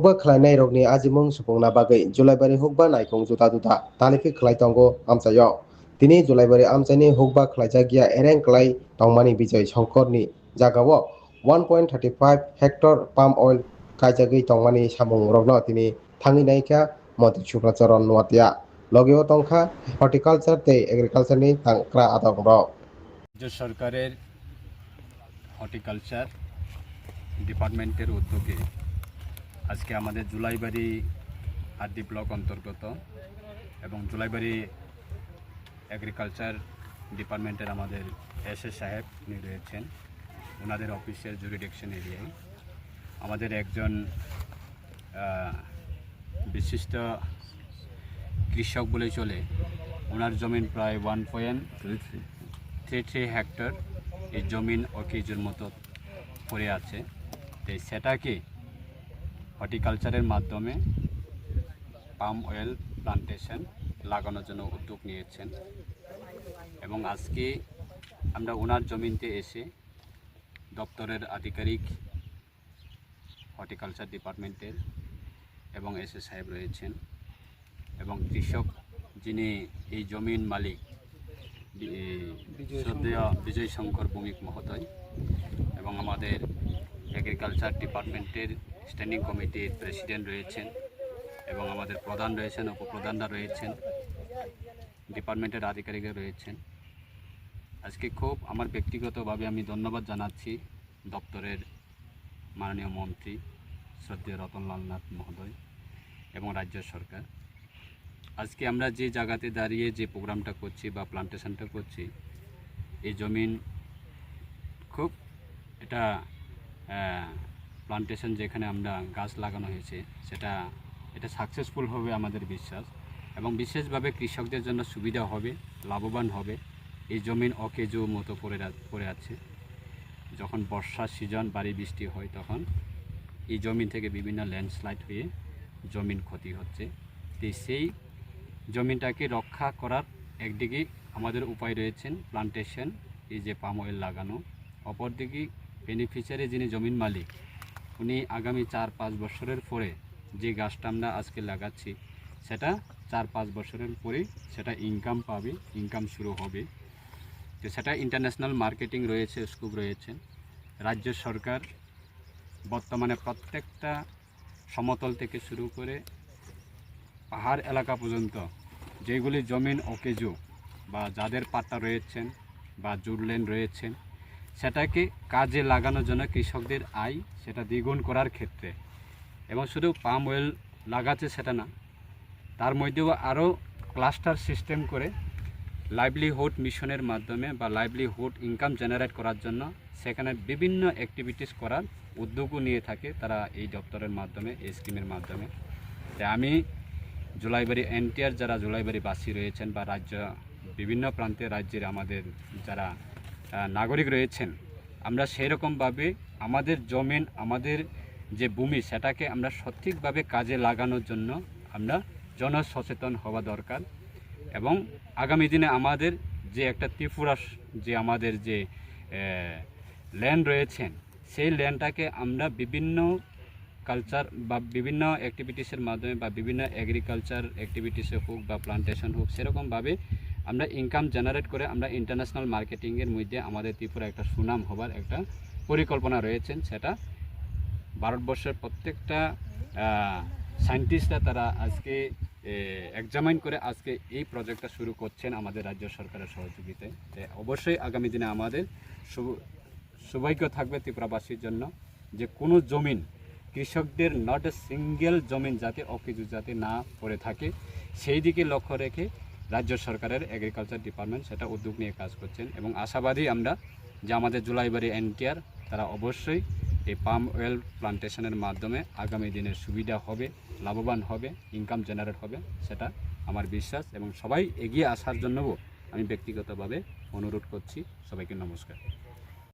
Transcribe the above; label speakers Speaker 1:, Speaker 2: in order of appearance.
Speaker 1: hukba khlainai rokni ajimung supungna bagui Julaibari hukba naikung juta juta tanifi khlai tongo amchayo tini Julaibari amchaini hukba khlaijagya ereng klai tongmani Bijay Shankar ni jagao 1.35 hectare palm oil kaijagui tongmani samung rokno tini thangi naikha Mantri Supracharan Nuatia লগেও তংখা horticulture তে agriculture নি তাংক্রা Adak rock
Speaker 2: রাজ্য সরকারের horticulture ডিপার্টমেন্টের উদ্যোগে আজকে আমাদের জুলাইবাড়ি আরডি ব্লক অন্তর্গত এবং জুলাইবাড়ি এগ্রিকালচার ডিপার্টমেন্টের আমাদের এসএস সাহেব রয়েছেন ওনাদের অফিসের জুরিডিকশন এরিয়ায় আমাদের একজন বিশিষ্ট কৃষক বলে চলে ওনার জমিন প্রায় 1.33 হেক্টর এই জমিন অকেজুর মতো পড়ে আছে তো সেটাকে হর্টিকালচারের মাধ্যমে পাম অয়েল প্লান্টেশন লাগানোর জন্য উদ্যোগ নিয়েছেন এবং আজকে আমরা ওনার জমিতে এসে দপ্তরের আধিকারিক হর্টিকালচার ডিপার্টমেন্টের এবং এসএস সাহেব রয়েছেন এবং কৃষক যিনি এই জমির মালিক শ্রদ্ধেয় বিজয় শঙ্কর ভৌমিক মহোদয় এবং আমাদের এগ্রিকালচার ডিপার্টমেন্টের স্ট্যান্ডিং কমিটির প্রেসিডেন্ট রয়েছেন এবং আমাদের প্রধান রয়েছেন উপপ্রধানরা রয়েছেন ডিপার্টমেন্টের আধিকারিকরা রয়েছেন আজকে খুব আমার ব্যক্তিগতভাবে আমি ধন্যবাদ জানাচ্ছি দপ্তরের মাননীয় মন্ত্রী শ্রদ্ধেয় রতনলাল নাথ মহোদয় এবং রাজ্য সরকার আজকে আমরা যে জায়গাতে দাঁড়িয়ে যে প্রোগ্রামটা করছি বা প্লান্টেশনটা করছি এই জমিন খুব এটা প্লান্টেশন যেখানে আমরা গাছ লাগানো হয়েছে এটা সাকসেসফুল হবে আমাদের বিশ্বাস এবং বিশেষভাবে কৃষকদের জন্য সুবিধা হবে লাভবান হবে এই জমিন অকেজো মতো পড়ে আছে যখন বর্ষার সিজন ভারী বৃষ্টি হয় তখন এই জমিন থেকে বিভিন্ন ল্যান্ডস্লাইড হয়ে জমিন ক্ষতি হচ্ছে তো সেই জমিনটাকে রক্ষা করার একদিকে আমাদের উপায় রয়েছেন প্লান্টেশন এই যে পাম অয়েল লাগানো অপরদিকে বেনিফিশিয়ারি যিনি জমিন মালিক উনি আগামী 4-5 বছরের পরে যে গাছটা আমরা আজকে লাগাচ্ছি সেটা 4-5 বছরের পরে সেটা ইনকাম পাবে ইনকাম শুরু হবে তো সেটা ইন্টারন্যাশনাল মার্কেটিং রয়েছে স্কোপ রয়েছে রাজ্য সরকার বর্তমানে প্রত্যেকটা সমতল থেকে শুরু করে পাহাড় এলাকা পর্যন্ত যেগুলি জমিন অকেজো বা যাদের পাট্টা রয়েছেন বা জুড়লেন রয়েছেন সেটাকে কাজে লাগানোর জন্য কৃষকদের আয় সেটা দ্বিগুণ করার ক্ষেত্রে এবং শুধু পাম অয়েল লাগাচ্ছে সেটা না তার মধ্যেও আরও ক্লাস্টার সিস্টেম করে লাইভলিহুড মিশনের মাধ্যমে বা লাইভলিহুড ইনকাম জেনারেট করার জন্য সেখানে বিভিন্ন অ্যাক্টিভিটিস করার উদ্যোগও নিয়ে থাকে তারা এই দপ্তরের মাধ্যমে এই স্কিমের মাধ্যমে তাই আমি জুলাইবাড়ি এনটিআর যারা জুলাইবাড়িবাসী রয়েছেন বা বিভিন্ন প্রান্তের রাজ্যের আমাদের যারা নাগরিক রয়েছেন আমরা সেই রকমভাবে আমাদের জমিন আমাদের যে ভূমি সেটাকে আমরা সঠিকভাবে কাজে লাগানোর জন্য আমরা জনসচেতন হওয়া দরকার এবং আগামী দিনে আমাদের যে একটা ত্রিপুরা যে আমাদের যে ল্যান্ড রয়েছেন সেই ল্যান্ডটাকে আমরা বিভিন্ন কালচার বা বিভিন্ন অ্যাক্টিভিটিসের মাধ্যমে বা বিভিন্ন এগ্রিকালচার অ্যাক্টিভিটিসে হোক বা প্লান্টেশন হোক সেরকমভাবে আমরা ইনকাম জেনারেট করে আমরা ইন্টারন্যাশনাল মার্কেটিংয়ের মধ্যে আমাদের ত্রিপুরা একটা সুনাম হবার একটা পরিকল্পনা রয়েছেন সেটা ভারতবর্ষের প্রত্যেকটা সায়েন্টিস্টরা তারা আজকে এক্সামাইন করে আজকে এই প্রজেক্টটা শুরু করছেন আমাদের রাজ্য সরকারের সহযোগিতায় অবশ্যই আগামী দিনে আমাদের সৌভাগ্য থাকবে ত্রিপুরাবাসীর জন্য যে কোনো জমিন কৃষকদের নট এ সিঙ্গেল জমিন যাতে অকেজো যাতে না পড়ে থাকে সেই দিকে লক্ষ্য রেখে রাজ্য সরকারের এগ্রিকালচার ডিপার্টমেন্ট সেটা উদ্যোগ নিয়ে কাজ করছেন এবং আশাবাদী আমরা যে আমাদের জুলাইবাড়ি এনটিআর তারা অবশ্যই এই পাম অয়েল প্লান্টেশনের মাধ্যমে আগামী দিনে সুবিধা হবে লাভবান হবে ইনকাম জেনারেট হবে সেটা আমার বিশ্বাস এবং সবাই এগিয়ে আসার জন্যও আমি ব্যক্তিগতভাবে অনুরোধ করছি সবাইকে নমস্কার।